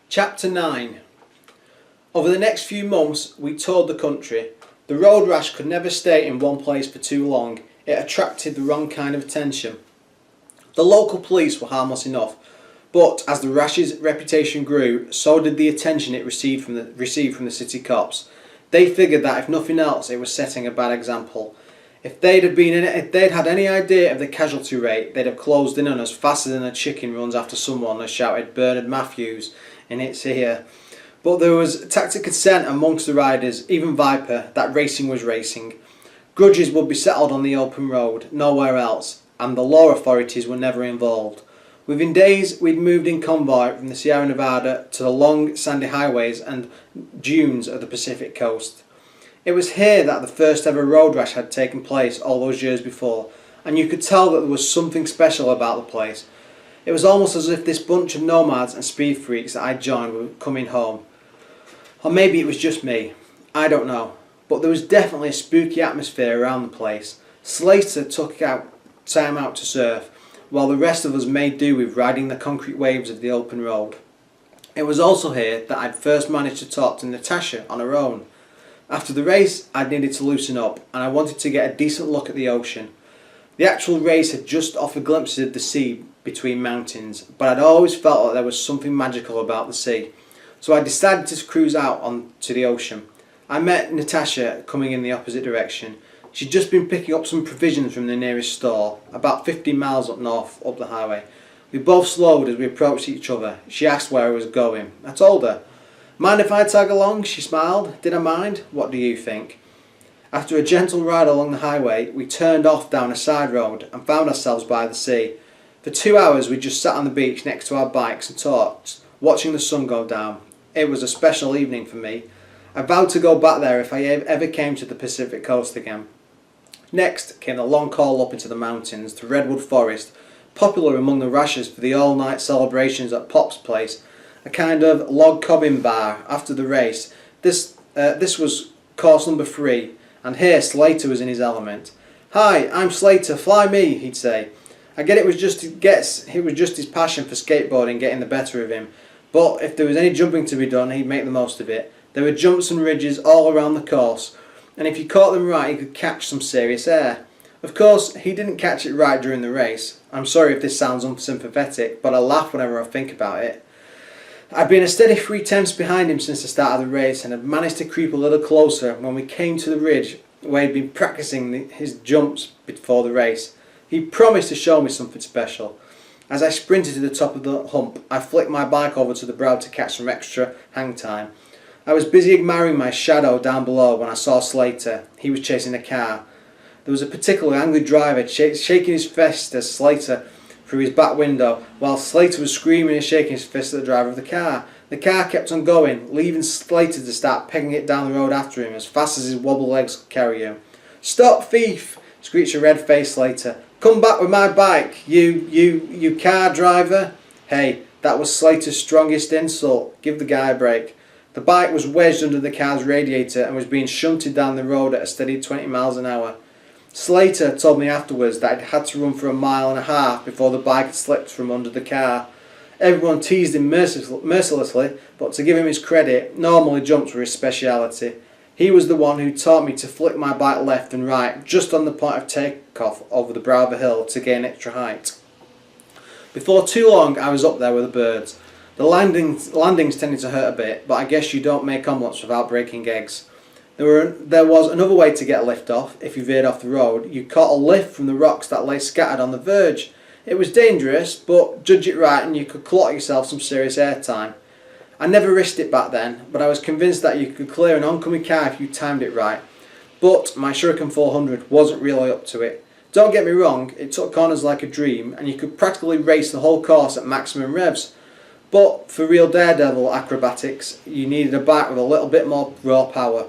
Chapter 9. Over the next few months we toured the country. The road rash could never stay in one place for too long. It attracted the wrong kind of attention. The local police were harmless enough, but as the rash's reputation grew, so did the attention it received from the city cops. They figured that if nothing else, it was setting a bad example. If they'd had any idea of the casualty rate, they'd have closed in on us faster than a chicken runs after someone, as shouted Bernard Matthews in its ear. But there was tacit consent amongst the riders, even Viper, that racing was racing. Grudges would be settled on the open road, nowhere else, and the law authorities were never involved. Within days we'd moved in convoy from the Sierra Nevada to the long sandy highways and dunes of the Pacific coast. It was here that the first ever road rash had taken place all those years before, and you could tell that there was something special about the place. It was almost as if this bunch of nomads and speed freaks that I'd joined were coming home. Or maybe it was just me. I don't know. But there was definitely a spooky atmosphere around the place. Slater took time out to surf, while the rest of us made do with riding the concrete waves of the open road. It was also here that I'd first managed to talk to Natasha on her own. After the race, I needed to loosen up, and I wanted to get a decent look at the ocean. The actual race had just offered glimpses of the sea between mountains, but I'd always felt that there was something magical about the sea. So I decided to cruise out onto the ocean. I met Natasha coming in the opposite direction. She'd just been picking up some provisions from the nearest store, about 15 miles up north, up the highway. We both slowed as we approached each other. She asked where I was going. I told her. "Mind if I tag along?" She smiled. Did I mind? What do you think? After a gentle ride along the highway, we turned off down a side road and found ourselves by the sea. For 2 hours we just sat on the beach next to our bikes and talked, watching the sun go down. It was a special evening for me. I vowed to go back there if I ever came to the Pacific coast again. Next came the long call up into the mountains to Redwood Forest, popular among the rashers for the all-night celebrations at Pop's place, a kind of log cabin bar after the race. This was course number 3, and here Slater was in his element. "Hi, I'm Slater, fly me," he'd say. I get it was just his passion for skateboarding getting the better of him, but if there was any jumping to be done, he'd make the most of it. There were jumps and ridges all around the course, and if you caught them right, you could catch some serious air. Of course, he didn't catch it right during the race. I'm sorry if this sounds unsympathetic, but I laugh whenever I think about it. I'd been a steady 3/10 behind him since the start of the race, and had managed to creep a little closer when we came to the ridge where he'd been practicing his jumps before the race. He promised to show me something special. As I sprinted to the top of the hump, I flicked my bike over to the brow to catch some extra hang time. I was busy admiring my shadow down below when I saw Slater. He was chasing a car. There was a particularly angry driver shaking his fist at Slater through his back window, while Slater was screaming and shaking his fist at the driver of the car. The car kept on going, leaving Slater to start pegging it down the road after him as fast as his wobble legs could carry him. "Stop, thief!" screeched a red-faced Slater. "Come back with my bike, you car driver!" Hey, that was Slater's strongest insult. Give the guy a break. The bike was wedged under the car's radiator and was being shunted down the road at a steady 20 miles an hour. Slater told me afterwards that he'd had to run for 1.5 miles before the bike had slipped from under the car. Everyone teased him mercilessly, but to give him his credit, normally jumps were his speciality. He was the one who taught me to flick my bike left and right just on the point of takeoff over the brow of a hill to gain extra height. Before too long I was up there with the birds. The landings tended to hurt a bit, but I guess you don't make omelettes without breaking eggs. There was another way to get a lift off. If you veered off the road, you caught a lift from the rocks that lay scattered on the verge. It was dangerous, but judge it right and you could clot yourself some serious airtime. I never risked it back then, but I was convinced that you could clear an oncoming car if you timed it right. But my Shuriken 400 wasn't really up to it. Don't get me wrong, it took corners like a dream, and you could practically race the whole course at maximum revs. But for real daredevil acrobatics, you needed a bike with a little bit more raw power.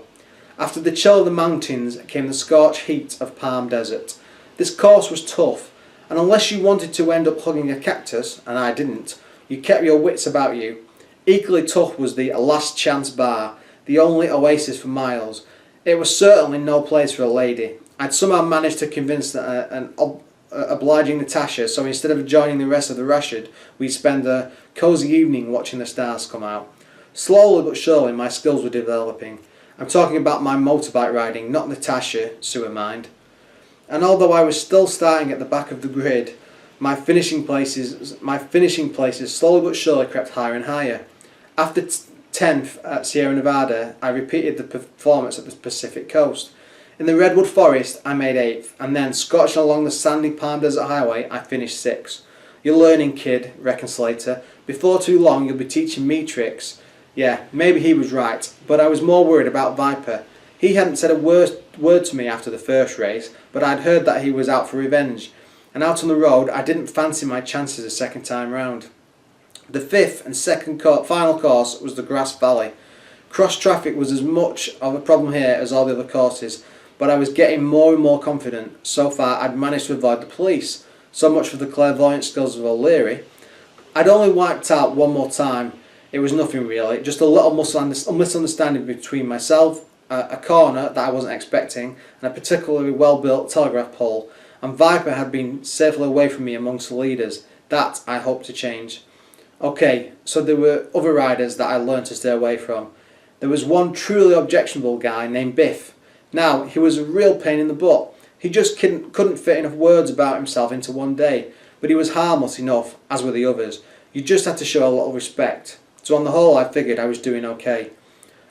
After the chill of the mountains came the scorched heat of Palm Desert. This course was tough, and unless you wanted to end up hugging a cactus, and I didn't, you kept your wits about you. Equally tough was the Last Chance Bar, the only oasis for miles. It was certainly no place for a lady. I'd somehow managed to convince an obliging Natasha, so instead of joining the rest of the Rashid, we'd spend a cosy evening watching the stars come out. Slowly but surely my skills were developing. I'm talking about my motorbike riding, not Natasha, sewer mind. And although I was still starting at the back of the grid, my finishing places slowly but surely crept higher and higher. After 10th at Sierra Nevada, I repeated the performance at the Pacific Coast. In the Redwood Forest, I made 8th, and then, scorching along the sandy Palm Desert Highway, I finished 6th. You're learning, kid, reckons Slater. Before too long, you'll be teaching me tricks. Yeah, maybe he was right, but I was more worried about Viper. He hadn't said a word to me after the first race, but I'd heard that he was out for revenge. And out on the road, I didn't fancy my chances a second time round. The 5th and final course was the Grass Valley. Cross traffic was as much of a problem here as all the other courses, but I was getting more and more confident. So far I'd managed to avoid the police. So much for the clairvoyant skills of O'Leary. I'd only wiped out one more time. It was nothing really, just a little misunderstanding between myself, a corner that I wasn't expecting, and a particularly well-built telegraph pole, and Viper had been safely away from me amongst the leaders. That I hoped to change. Okay, so there were other riders that I learned to stay away from. There was one truly objectionable guy named Biff. Now, he was a real pain in the butt. He just couldn't fit enough words about himself into one day, but he was harmless enough, as were the others. You just had to show a little respect. So on the whole, I figured I was doing okay.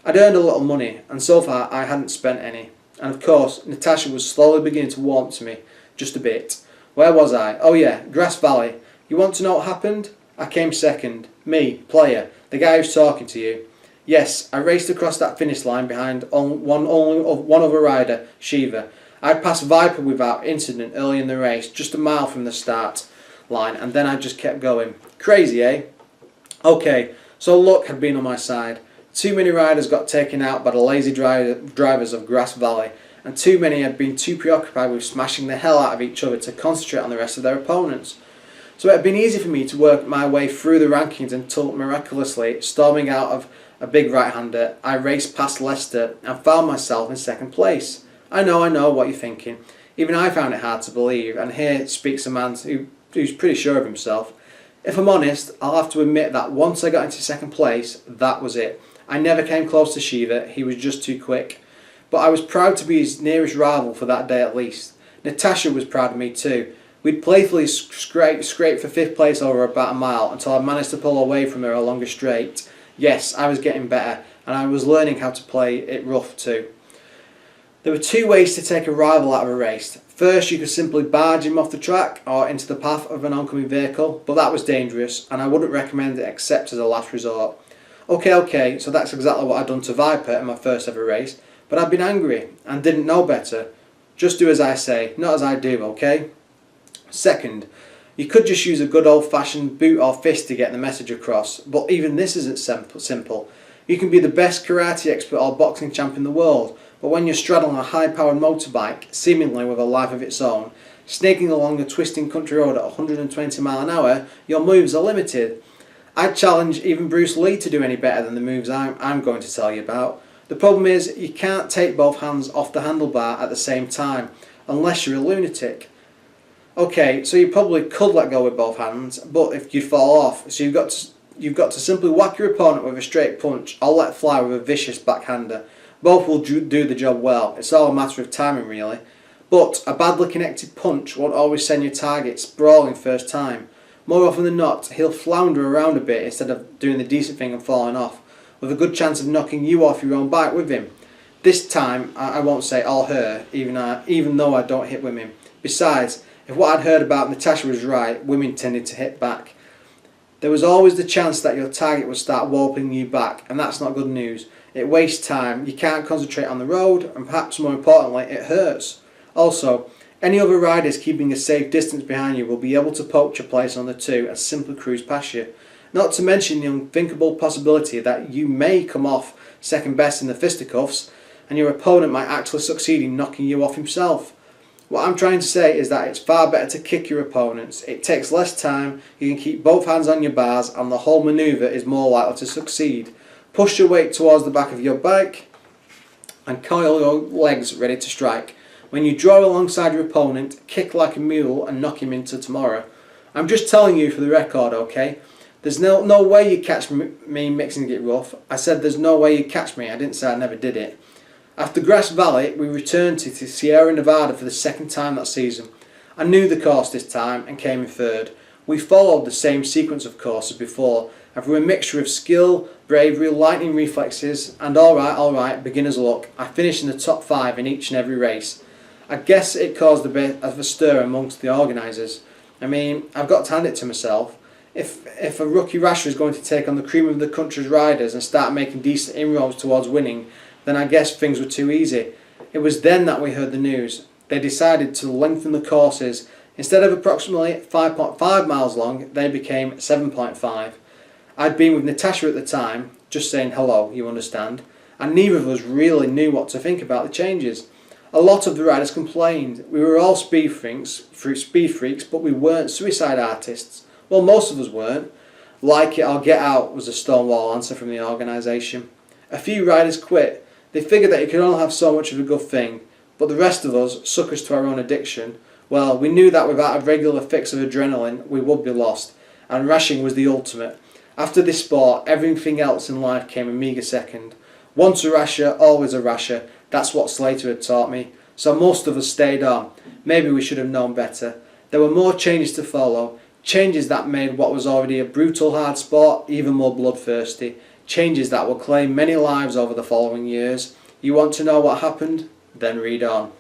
I'd earned a little money, and so far I hadn't spent any. And of course, Natasha was slowly beginning to warm to me, just a bit. Where was I? Oh yeah, Grass Valley. You want to know what happened? I came second. Me, player, the guy who's talking to you. Yes, I raced across that finish line behind one other rider, Shiva. I'd passed Viper without incident early in the race, just a mile from the start line, and then I just kept going. Crazy, eh? Okay, so luck had been on my side. Too many riders got taken out by the lazy drivers of Grass Valley, and too many had been too preoccupied with smashing the hell out of each other to concentrate on the rest of their opponents. So it had been easy for me to work my way through the rankings until miraculously, storming out of a big right-hander, I raced past Leicester and found myself in second place. I know what you're thinking. Even I found it hard to believe, and here speaks a man who's pretty sure of himself. If I'm honest, I'll have to admit that once I got into second place, that was it. I never came close to Shiva, he was just too quick. But I was proud to be his nearest rival for that day at least. Natasha was proud of me too. We'd playfully scraped for 5th place over about a mile until I managed to pull away from her along a straight. Yes, I was getting better, and I was learning how to play it rough too. There were 2 ways to take a rival out of a race. First, you could simply barge him off the track or into the path of an oncoming vehicle, but that was dangerous, and I wouldn't recommend it except as a last resort. Okay, so that's exactly what I'd done to Viper in my first ever race, but I'd been angry and didn't know better. Just do as I say, not as I do, okay? Second, you could just use a good old-fashioned boot or fist to get the message across, but even this isn't simple. You can be the best karate expert or boxing champ in the world, but when you're straddling a high-powered motorbike, seemingly with a life of its own, snaking along a twisting country road at 120 miles an hour, your moves are limited. I'd challenge even Bruce Lee to do any better than the moves I'm going to tell you about. The problem is, you can't take both hands off the handlebar at the same time, unless you're a lunatic. Okay, so you probably could let go with both hands, but if you fall off, so you've got to simply whack your opponent with a straight punch or let fly with a vicious backhander. Both will do the job well. It's all a matter of timing really. But a badly connected punch won't always send your target sprawling first time. More often than not, he'll flounder around a bit instead of doing the decent thing and falling off, with a good chance of knocking you off your own bike with him. This time, I won't say or her, even though I don't hit women. Besides, if what I'd heard about Natasha was right, women tended to hit back. There was always the chance that your target would start walloping you back, and that's not good news. It wastes time, you can't concentrate on the road, and perhaps more importantly, it hurts. Also, any other riders keeping a safe distance behind you will be able to poach your place on the 2 and simply cruise past you. Not to mention the unthinkable possibility that you may come off second best in the fisticuffs, and your opponent might actually succeed in knocking you off himself. What I'm trying to say is that it's far better to kick your opponents. It takes less time, you can keep both hands on your bars, and the whole manoeuvre is more likely to succeed. Push your weight towards the back of your bike and coil your legs ready to strike. when you draw alongside your opponent, kick like a mule and knock him into tomorrow. I'm just telling you for the record, okay? There's no way you catch me mixing it rough. I said there's no way you catch me. I didn't say I never did it. After Grass Valley, we returned to Sierra Nevada for the second time that season. I knew the course this time and came in third. We followed the same sequence of courses before, and through a mixture of skill, bravery, lightning reflexes, and alright, beginner's luck, I finished in the top 5 in each and every race. I guess it caused a bit of a stir amongst the organisers. I mean, I've got to hand it to myself. If a rookie rasher is going to take on the cream of the country's riders and start making decent inroads towards winning, then I guess things were too easy. It was then that we heard the news. They decided to lengthen the courses. Instead of approximately 5.5 miles long, they became 7.5. I'd been with Natasha at the time, just saying hello, you understand, and neither of us really knew what to think about the changes. A lot of the riders complained. We were all speed freaks, but we weren't suicide artists. Well, most of us weren't. Like it or get out was a stonewall answer from the organisation. A few riders quit. They figured that you could only have so much of a good thing, but the rest of us, suckers to our own addiction, well, we knew that without a regular fix of adrenaline, we would be lost, and rashing was the ultimate. After this sport, everything else in life came a meagre second. Once a rasher, always a rasher. That's what Slater had taught me. So most of us stayed on. Maybe we should have known better. There were more changes to follow. Changes that made what was already a brutal hard sport even more bloodthirsty. Changes that will claim many lives over the following years. You want to know what happened? Then read on.